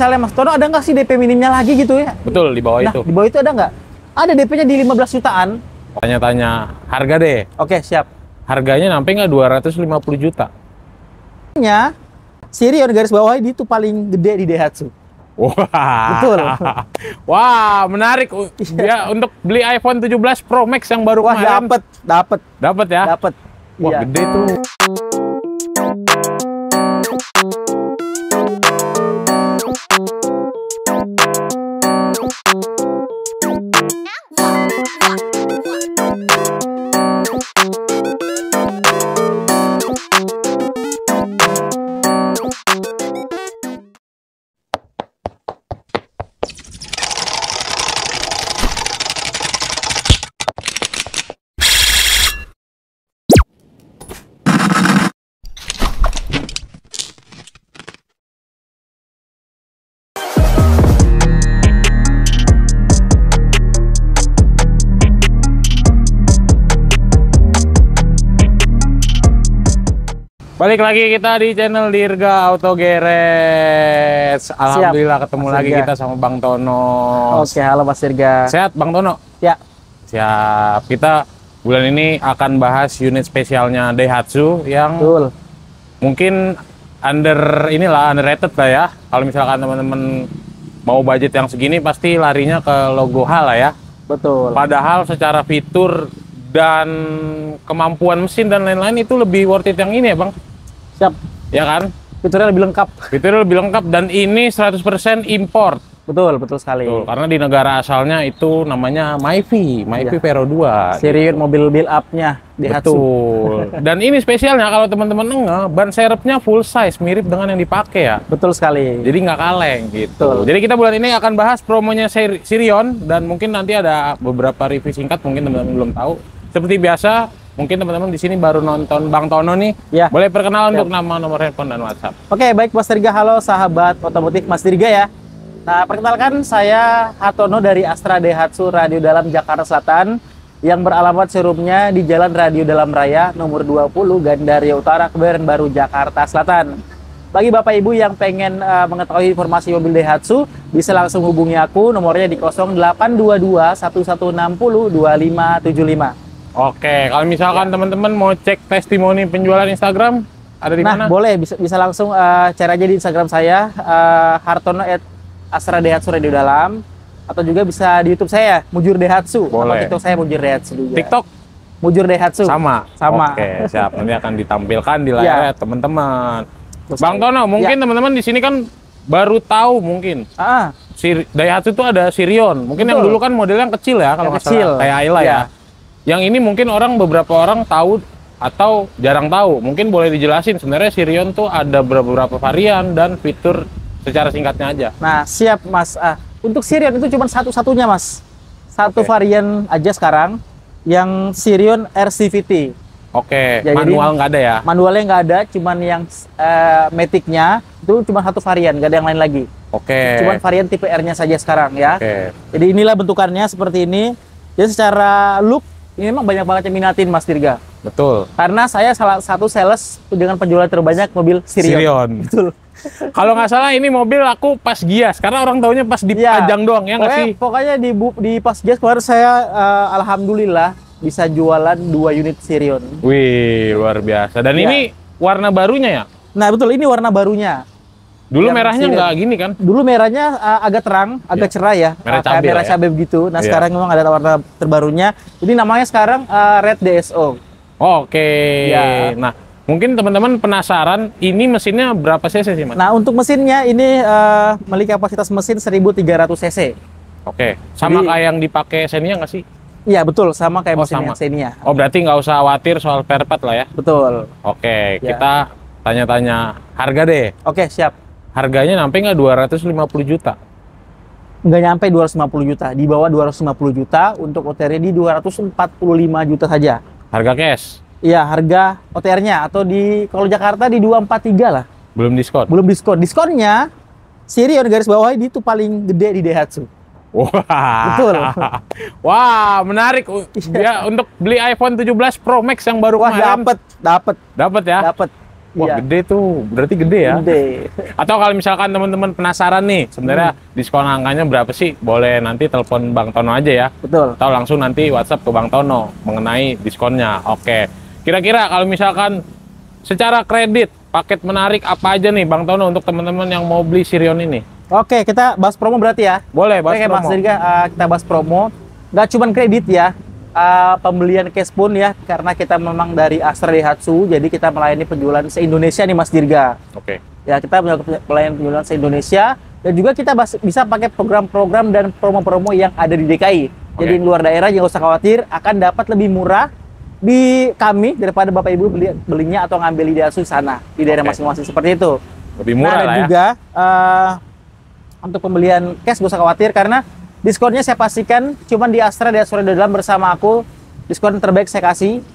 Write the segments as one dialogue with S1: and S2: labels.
S1: misalnya Mas Tono ada nggak sih DP minimnya lagi gitu ya?
S2: Betul, di bawah
S1: Nah,
S2: itu.
S1: di bawah itu ada nggak? Ada DP-nya di 15 jutaan.
S2: Tanya-tanya harga deh.
S1: Oke, siap.
S2: Harganya sampai nggak 250 juta?
S1: Nya, Sirion garis bawah ini tuh paling gede di Daihatsu.
S2: Wah.
S1: Betul.
S2: Wah, menarik. Ya, untuk beli iPhone 17 Pro Max yang baru
S1: Wah,
S2: kemarin. Dapat ya?
S1: Dapat.
S2: Wah,
S1: Iya.
S2: gede tuh. Balik lagi kita di channel Dirga Auto Garage. Alhamdulillah ketemu
S1: Mas
S2: lagi
S1: Dirga.
S2: kita sama Bang Tono.
S1: Oke, halo Mas Dirga.
S2: Sehat Bang Tono?
S1: Ya,
S2: Siap. Kita bulan ini akan bahas unit spesialnya Daihatsu yang
S1: betul.
S2: mungkin underrated lah ya. Kalau misalkan teman-teman mau budget yang segini pasti larinya ke logo H lah ya.
S1: Betul.
S2: Padahal secara fitur dan kemampuan mesin dan lain-lain itu lebih worth it yang ini ya Bang.
S1: Siap.
S2: Ya kan?
S1: Fiturnya lebih lengkap.
S2: Fiturnya lebih lengkap dan ini 100% import.
S1: Betul sekali.
S2: Tuh, karena di negara asalnya itu namanya Myvi
S1: Iya.
S2: Vero 2.
S1: Sirion mobil build up-nya Daihatsu.
S2: Betul. Dan ini spesialnya kalau teman-teman nengeh, ban serepnya full size, mirip dengan yang dipakai ya.
S1: Betul sekali.
S2: Jadi nggak kaleng gitu.
S1: Betul.
S2: Jadi kita bulan ini akan bahas promonya Sirion dan mungkin nanti ada beberapa review singkat mungkin teman-teman belum tahu. Seperti biasa, mungkin teman-teman di sini baru nonton Bang Tono nih.
S1: Ya.
S2: Boleh perkenalan
S1: Siap.
S2: untuk nama, nomor handphone dan WhatsApp.
S1: Oke, baik Mas Dirga. Halo sahabat otomotif Mas Dirga ya. Nah, perkenalkan saya Hatono dari Astra Daihatsu Radio Dalam Jakarta Selatan yang beralamat showroomnya di Jalan Radio Dalam Raya nomor 20 Gandaria Utara, Kebayoran Baru, Jakarta Selatan. Bagi Bapak Ibu yang pengen mengetahui informasi mobil Daihatsu, bisa langsung hubungi aku, nomornya di 0822 1160 2575.
S2: Oke, kalau misalkan teman-teman mau cek testimoni penjualan Instagram, ada di mana?
S1: Nah, boleh bisa langsung cari aja di Instagram saya Hartono @Astra Daihatsu Radio Dalam, atau juga bisa di YouTube saya Mujur Daihatsu.
S2: Boleh.
S1: Nama TikTok saya Mujur Daihatsu juga.
S2: TikTok
S1: Mujur Daihatsu.
S2: sama.
S1: Sama.
S2: Oke, siap. Nanti akan ditampilkan di layar teman-teman.
S1: Terus
S2: Bang Tono, mungkin teman-teman di sini kan baru tahu mungkin Daihatsu itu ada Sirion. Mungkin yang
S1: Betul.
S2: dulu kan modelnya yang kecil ya, kalau
S1: Yang
S2: nggak
S1: kecil.
S2: salah, kayak Ayla ya.
S1: Iya.
S2: Yang ini mungkin beberapa orang tahu atau jarang tahu. Mungkin boleh dijelasin sebenarnya Sirion tuh ada beberapa varian dan fitur secara singkatnya aja.
S1: Nah, siap Mas. Untuk Sirion itu cuma satu-satunya Mas. Satu
S2: Oke.
S1: varian aja sekarang, yang Sirion RCVT.
S2: Oke,
S1: Ya, jadi
S2: manual nggak ada ya?
S1: Manualnya nggak ada, cuman yang Matic-nya itu cuma satu varian, nggak ada yang lain lagi.
S2: Oke.
S1: Cuman varian tipe R-nya saja sekarang ya.
S2: Oke.
S1: Jadi inilah bentukannya seperti ini. Jadi secara look ini memang banyak banget yang minatin Mas Dirga.
S2: Betul.
S1: Karena saya salah satu sales dengan penjualan terbanyak mobil Sirion.
S2: Sirion.
S1: Betul.
S2: Kalau nggak salah ini mobil aku pas gias, karena orang taunya pas dipajang doang, ya nggak sih?
S1: Pokoknya di pas gas kemarin saya alhamdulillah bisa jualan 2 unit Sirion.
S2: Wih, luar biasa. Dan
S1: Iya.
S2: ini warna barunya ya?
S1: Nah betul, ini warna barunya.
S2: Dulu
S1: Yang
S2: merahnya
S1: Sirion.
S2: nggak gini kan?
S1: Dulu merahnya agak terang, agak
S2: Iya.
S1: cerah ya.
S2: Merah
S1: Kayak
S2: cabai
S1: merah
S2: lah ya.
S1: cabai begitu. Nah
S2: Iya.
S1: sekarang memang ada warna terbarunya. Ini namanya sekarang Red DSO.
S2: Oke.
S1: Ya.
S2: Nah, mungkin teman-teman penasaran, ini mesinnya berapa cc sih, Mas?
S1: Nah untuk mesinnya ini memiliki kapasitas mesin 1300 cc.
S2: Oke. Sama
S1: Jadi-
S2: kayak yang dipakai Xenia nggak sih?
S1: Iya betul, sama kayak
S2: Oh,
S1: mesin
S2: sama.
S1: yang Xenia.
S2: Oh, berarti nggak usah khawatir soal spare part lah ya?
S1: Betul.
S2: Oke,
S1: Ya.
S2: kita tanya-tanya harga deh.
S1: Oke siap.
S2: Harganya sampai nggak 250 juta?
S1: Nggak nyampe 250 juta, di bawah 250 juta, untuk OTR di 245 juta saja.
S2: Harga cash?
S1: Iya, harga OTR-nya, atau di kalau Jakarta di 243 lah.
S2: Belum diskon?
S1: Belum diskon. Diskonnya Sirion garis bawah ini tuh paling gede di Daihatsu.
S2: Wah.
S1: Betul.
S2: Wah, menarik. Ya, untuk beli iPhone 17 Pro Max yang baru
S1: Wah,
S2: kemarin.
S1: dapat
S2: Dapat ya?
S1: dapat.
S2: Wah,
S1: Iya.
S2: gede tuh. Berarti gede ya.
S1: Gede.
S2: Atau kalau misalkan teman-teman penasaran nih, sebenarnya diskon angkanya berapa sih? Boleh nanti telepon Bang Tono aja ya.
S1: Betul.
S2: Atau langsung nanti WhatsApp ke Bang Tono mengenai diskonnya. Oke. Kira-kira kalau misalkan secara kredit, paket menarik apa aja nih Bang Tono untuk teman-teman yang mau beli Sirion ini?
S1: Oke, kita bahas promo berarti ya.
S2: Boleh, bahas
S1: Oke, Mas
S2: promo.
S1: Dirga, kita bahas promo. Nggak cuma kredit ya, pembelian cash pun ya, karena kita memang dari Astra Daihatsu, jadi kita melayani penjualan se-Indonesia nih Mas Dirga.
S2: Oke.
S1: Ya, kita melayani penjualan se-Indonesia, dan juga kita bisa pakai program-program dan promo-promo yang ada di DKI. Jadi
S2: Oke.
S1: luar daerah jangan usah khawatir, akan dapat lebih murah di kami daripada Bapak Ibu belinya atau ngambil di Daihatsu sana, di daerah
S2: Oke.
S1: masing-masing seperti itu.
S2: Lebih murah
S1: dan
S2: lah ya.
S1: juga untuk pembelian cash gak usah khawatir karena diskonnya saya pastikan cuma di Astra Daihatsu Radio Dalam bersama aku, diskon terbaik saya kasih.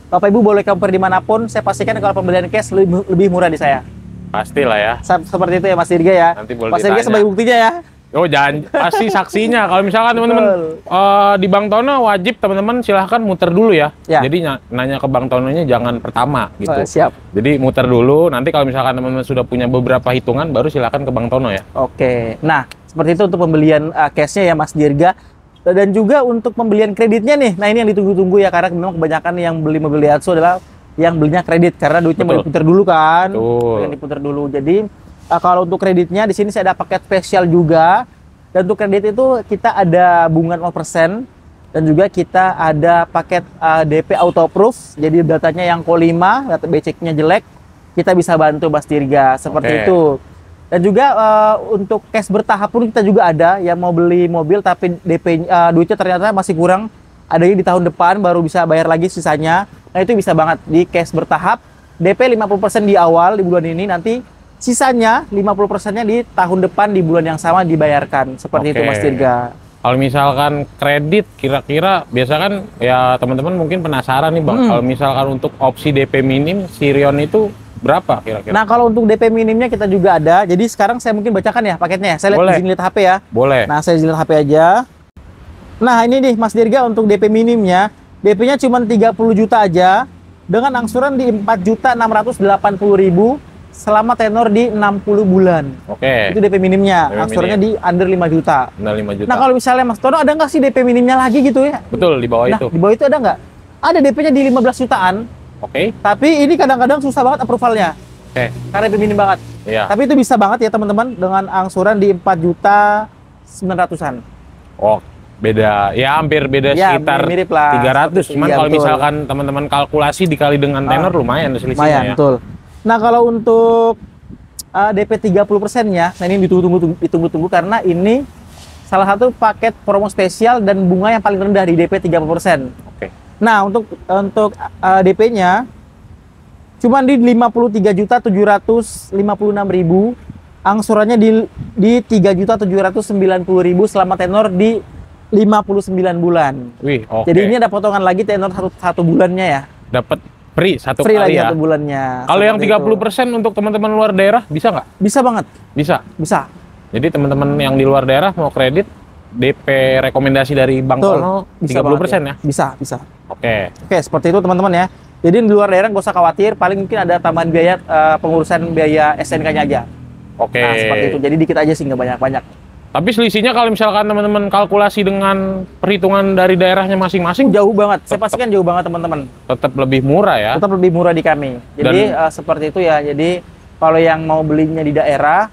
S1: Bapak Ibu boleh compare dimanapun, saya pastikan kalau pembelian cash lebih murah di saya.
S2: Pastilah ya.
S1: Seperti itu ya Mas Dirga ya.
S2: Nanti boleh
S1: Mas Dirga
S2: ditanya.
S1: sebagai buktinya ya.
S2: Oh, jangan pasti saksinya. Kalau misalkan teman-teman di Bang Tono wajib teman-teman silahkan muter dulu ya.
S1: Ya.
S2: Jadi nanya ke Bang Tononya jangan pertama gitu.
S1: Siap.
S2: Jadi muter dulu. Nanti kalau misalkan teman-teman sudah punya beberapa hitungan, baru silahkan ke Bang Tono ya.
S1: Oke. Nah, seperti itu untuk pembelian cashnya ya Mas Dirga. Dan juga untuk pembelian kreditnya nih. Nah, ini yang ditunggu-tunggu ya karena memang kebanyakan yang beli mobil Daihatsu adalah yang belinya kredit karena duitnya mau
S2: Betul.
S1: diputar dulu kan.
S2: Betul.
S1: Yang diputar dulu. Jadi kalau untuk kreditnya di sini saya ada paket spesial juga. Dan untuk kredit itu kita ada bunga 0% dan juga kita ada paket DP auto approve. Jadi datanya yang Q5, data BCK-nya jelek, kita bisa bantu Mas Dirga seperti
S2: Oke.
S1: itu. Dan juga untuk cash bertahap pun kita juga ada yang mau beli mobil tapi DP duitnya ternyata masih kurang. Adanya di tahun depan baru bisa bayar lagi sisanya. Nah, itu bisa banget di cash bertahap. DP 50% di awal di bulan ini, nanti sisanya 50%-nya di tahun depan di bulan yang sama dibayarkan. Seperti itu
S2: Oke.
S1: Mas Dirga.
S2: Kalau misalkan kredit, kira-kira biasa kan ya teman-teman mungkin penasaran nih Bang. Kalau misalkan untuk opsi DP minim Sirion itu berapa kira-kira?
S1: Nah, kalau untuk DP minimnya kita juga ada. Jadi sekarang saya mungkin bacakan ya paketnya. Saya
S2: Boleh.
S1: izin lihat HP ya.
S2: Boleh.
S1: Nah, saya izin lihat HP aja. Nah, ini nih Mas Dirga untuk DP minimnya. DP-nya cuma 30 juta aja dengan angsuran di 4.680.000 selama tenor di 60 bulan.
S2: Oke.
S1: Itu DP minimnya.
S2: DP
S1: Angsurannya
S2: minim.
S1: di under 5 juta.
S2: Benar 5 juta.
S1: Nah, kalau misalnya Mas Tono ada nggak sih DP minimnya lagi gitu ya?
S2: Betul di bawah
S1: Nah,
S2: itu.
S1: di bawah itu ada nggak? Ada DP-nya di 15 jutaan,
S2: Oke.
S1: tapi ini kadang-kadang susah banget approvalnya.
S2: Oke.
S1: Karena DP minim banget.
S2: Iya.
S1: Tapi itu bisa banget ya teman-teman dengan angsuran di 4.900.000-an.
S2: Oh, beda. Ya hampir beda
S1: Ya,
S2: sekitar
S1: mirip lah.
S2: 300.
S1: Seperti-
S2: Cuman
S1: iya,
S2: kalau
S1: betul.
S2: misalkan teman-teman kalkulasi dikali dengan tenor lumayan selisihnya
S1: Lumayan,
S2: ya.
S1: betul. Nah, kalau untuk DP 30%-nya, nah ini ditunggu-tunggu karena ini salah satu paket promo spesial dan bunga yang paling rendah di DP 30%.
S2: Oke.
S1: Nah, untuk DP-nya cuma di 53.756.000, angsurannya di 3.790.000 selama tenor di 59 bulan.
S2: Wih, oke.
S1: Jadi ini ada potongan lagi tenor satu bulannya ya.
S2: Dapat free satu
S1: Free
S2: kali
S1: lagi
S2: ya.
S1: satu bulannya.
S2: Kalau yang
S1: Seperti itu.
S2: 30% untuk teman-teman luar daerah bisa nggak?
S1: Bisa banget,
S2: Bisa.
S1: bisa.
S2: Jadi teman-teman yang di luar daerah mau kredit DP rekomendasi dari Bang
S1: Betul.
S2: Tono
S1: Bisa
S2: 30% ya?
S1: banget Bisa.
S2: Oke.
S1: Oke, seperti itu teman-teman ya. Jadi di luar daerah nggak usah khawatir, paling mungkin ada tambahan biaya pengurusan biaya SNK-nya aja.
S2: Oke.
S1: Nah, seperti itu. Jadi dikit aja sih, nggak banyak-banyak.
S2: Tapi selisihnya kalau misalkan teman-teman kalkulasi dengan perhitungan dari daerahnya masing-masing
S1: Jauh banget. Saya pastikan jauh banget teman-teman.
S2: tetap lebih murah ya.
S1: Tetap lebih murah di kami. Jadi seperti itu ya. Jadi kalau yang mau belinya di daerah,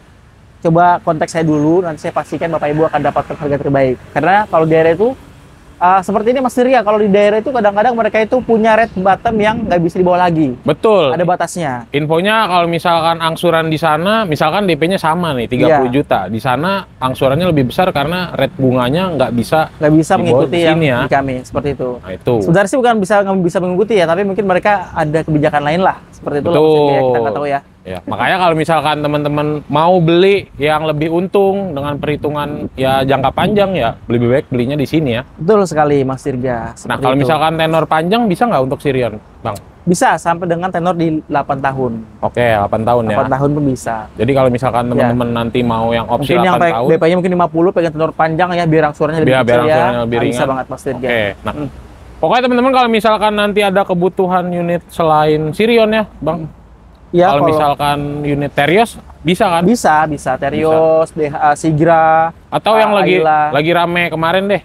S1: coba kontak saya dulu. Nanti saya pastikan Bapak Ibu akan dapatkan harga terbaik. Karena kalau di daerah itu seperti ini Mas Dirga, kalau di daerah itu kadang-kadang mereka itu punya red bottom yang nggak bisa dibawa lagi.
S2: Betul.
S1: Ada batasnya.
S2: Infonya kalau misalkan angsuran di sana, misalkan DP-nya sama nih, 30
S1: Iya.
S2: juta. Di sana angsurannya lebih besar karena rate bunganya nggak bisa
S1: Nggak bisa
S2: dibawa
S1: mengikuti
S2: di
S1: yang
S2: sini ya.
S1: di kami. Seperti itu.
S2: Nah, itu.
S1: Sebenarnya sih bukan nggak bisa mengikuti ya, tapi mungkin mereka ada kebijakan lain lah. Seperti itu lah Mas Dirga, ya. Kita nggak tahu ya.
S2: Ya, makanya kalau misalkan teman-teman mau beli yang lebih untung dengan perhitungan ya jangka panjang ya, lebih baik belinya di sini ya.
S1: Betul sekali Mas
S2: Nah,
S1: Dirga. Seperti
S2: kalau
S1: itu.
S2: misalkan tenor panjang bisa nggak untuk Sirion, Bang?
S1: Bisa sampai dengan tenor di 8 tahun.
S2: Oke, 8 tahun ya.
S1: 8 tahun pun bisa.
S2: Jadi kalau misalkan teman-teman nanti mau yang opsi
S1: Mungkin yang
S2: 8 tahun,
S1: DP-nya mungkin 50, pengen tenor panjang ya, biar angsurannya lebih
S2: biar
S1: kecil ya.
S2: angsurannya lebih
S1: Nah,
S2: ringan.
S1: bisa banget Mas Dirga.
S2: Oke. Nah, pokoknya teman-teman kalau misalkan nanti ada kebutuhan unit selain Sirion ya, Bang.
S1: Ya,
S2: Kalau misalkan unit Terios bisa kan?
S1: bisa Terios, Sigra,
S2: Atau yang
S1: Ayla.
S2: lagi rame kemarin deh,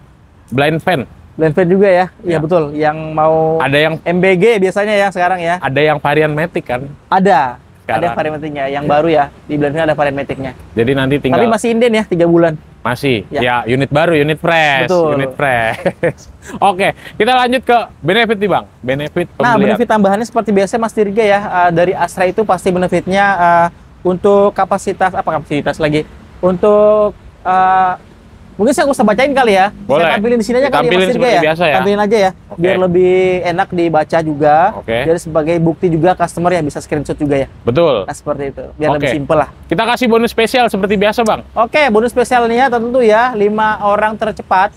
S2: blind fan.
S1: Blind fan juga ya.
S2: Ya.
S1: Iya betul. Yang mau
S2: Ada yang
S1: MBG biasanya ya sekarang ya.
S2: varian Matic kan.
S1: Ada.
S2: Sekarang.
S1: Ada varian Matic-nya. Yang baru ya. Di Blind fan ada varian Matic-nya.
S2: Jadi nanti tinggal
S1: Tapi masih inden ya 3 bulan.
S2: masih.
S1: Ya.
S2: Ya, unit baru, unit fresh,
S1: Betul.
S2: unit fresh. Oke, kita lanjut ke benefit nih, Bang. Benefit
S1: Nah,
S2: pembelian.
S1: benefit tambahannya seperti biasa Mas Dirga ya. Dari Astra itu pasti benefitnya untuk kapasitas lagi. Untuk mungkin saya usah bacain kali ya.
S2: Boleh.
S1: Saya tampilin di sini aja kali ya
S2: Ditampilin
S1: Mas Dirga
S2: seperti
S1: ya.
S2: biasa ya.
S1: Tampilin aja ya.
S2: Oke.
S1: Biar lebih enak dibaca juga.
S2: Oke.
S1: Jadi sebagai bukti juga customer ya bisa screenshot juga ya.
S2: Betul.
S1: Nah, seperti itu. Biar
S2: Oke.
S1: lebih simpel lah.
S2: Kita kasih bonus spesial seperti biasa, Bang.
S1: Oke, bonus spesialnya tentu ya 5 orang tercepat.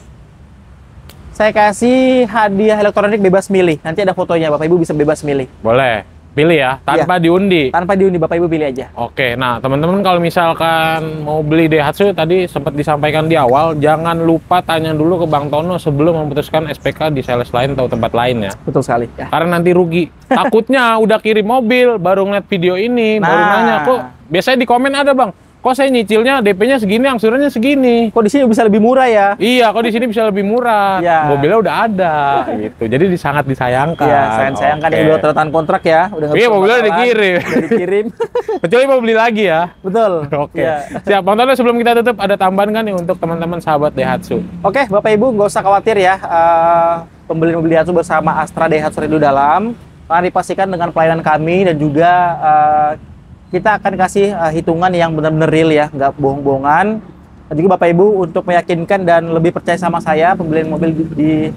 S1: Saya kasih hadiah elektronik bebas milih. Nanti ada fotonya, Bapak Ibu bisa bebas milih.
S2: Boleh. Pilih ya, tanpa diundi.
S1: Tanpa diundi, Bapak Ibu pilih aja.
S2: Oke, nah teman-teman kalau misalkan mau beli Daihatsu tadi sempat disampaikan di awal, jangan lupa tanya dulu ke Bang Tono sebelum memutuskan SPK di sales lain atau tempat lain ya.
S1: Betul sekali. Ya.
S2: Karena nanti rugi. Takutnya udah kirim mobil, baru ngeliat video ini, baru
S1: Nah.
S2: nanya, kok biasanya di komen ada Bang, kok saya nyicilnya DP-nya segini, angsurannya segini.
S1: Kok di sini bisa lebih murah ya?
S2: Iya, kok di sini bisa lebih murah.
S1: Ya.
S2: Mobilnya udah ada gitu. Jadi sangat disayangkan.
S1: Iya, sayang kan
S2: Oke.
S1: yang udah tanda tangan kontrak ya, udah nggak
S2: Iya,
S1: bisa
S2: mobilnya udah
S1: bakalan,
S2: dikirim.
S1: udah dikirim.
S2: Kecuali mau beli lagi ya.
S1: Betul.
S2: Oke.
S1: Iya.
S2: Siap, Bang Tono, sebelum kita tutup ada tambahan kan nih untuk teman-teman sahabat Daihatsu.
S1: Oke, Bapak Ibu nggak usah khawatir ya. Pembeli mobil Daihatsu bersama Astra Daihatsu Radio Dalam akan dipastikan dengan pelayanan kami dan juga kita akan kasih hitungan yang benar-benar real ya, nggak bohong-bohongan. Dan juga Bapak Ibu untuk meyakinkan dan lebih percaya sama saya pembelian mobil di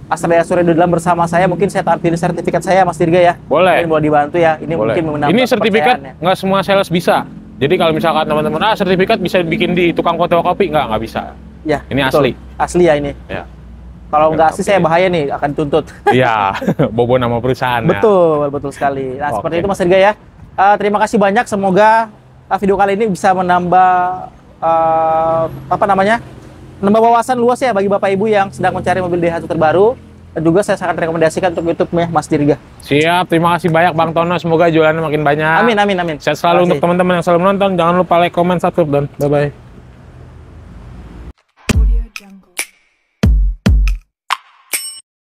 S1: Astra Daihatsu Radio Dalam bersama saya, mungkin saya tampilin sertifikat saya Mas Dirga ya.
S2: Boleh.
S1: Mungkin boleh dibantu ya. Ini
S2: Boleh.
S1: mungkin menambah
S2: Ini sertifikat
S1: kepercayaannya.
S2: nggak semua sales bisa. Jadi kalau misalkan teman-teman, sertifikat bisa bikin di tukang fotokopi, nggak bisa.
S1: Ya,
S2: Ini
S1: betul.
S2: asli.
S1: Asli ya ini.
S2: Ya.
S1: Kalau nggak asli
S2: Oke.
S1: saya bahaya nih, akan tuntut.
S2: Iya, bobo nama perusahaan ya.
S1: Betul, betul sekali. Nah, seperti
S2: Oke.
S1: itu Mas Dirga ya. Terima kasih banyak. Semoga video kali ini bisa menambah menambah wawasan luas ya bagi Bapak Ibu yang sedang mencari mobil Daihatsu terbaru. Dan juga saya sangat rekomendasikan untuk YouTube-nya Mas Dirga.
S2: Siap, terima kasih banyak Bang Tono. Semoga jualannya makin banyak.
S1: Amin, amin, amin.
S2: Sehat selalu
S1: Terima
S2: untuk
S1: kasih.
S2: teman-teman yang selalu menonton. Jangan lupa like, comment, subscribe, dan bye-bye.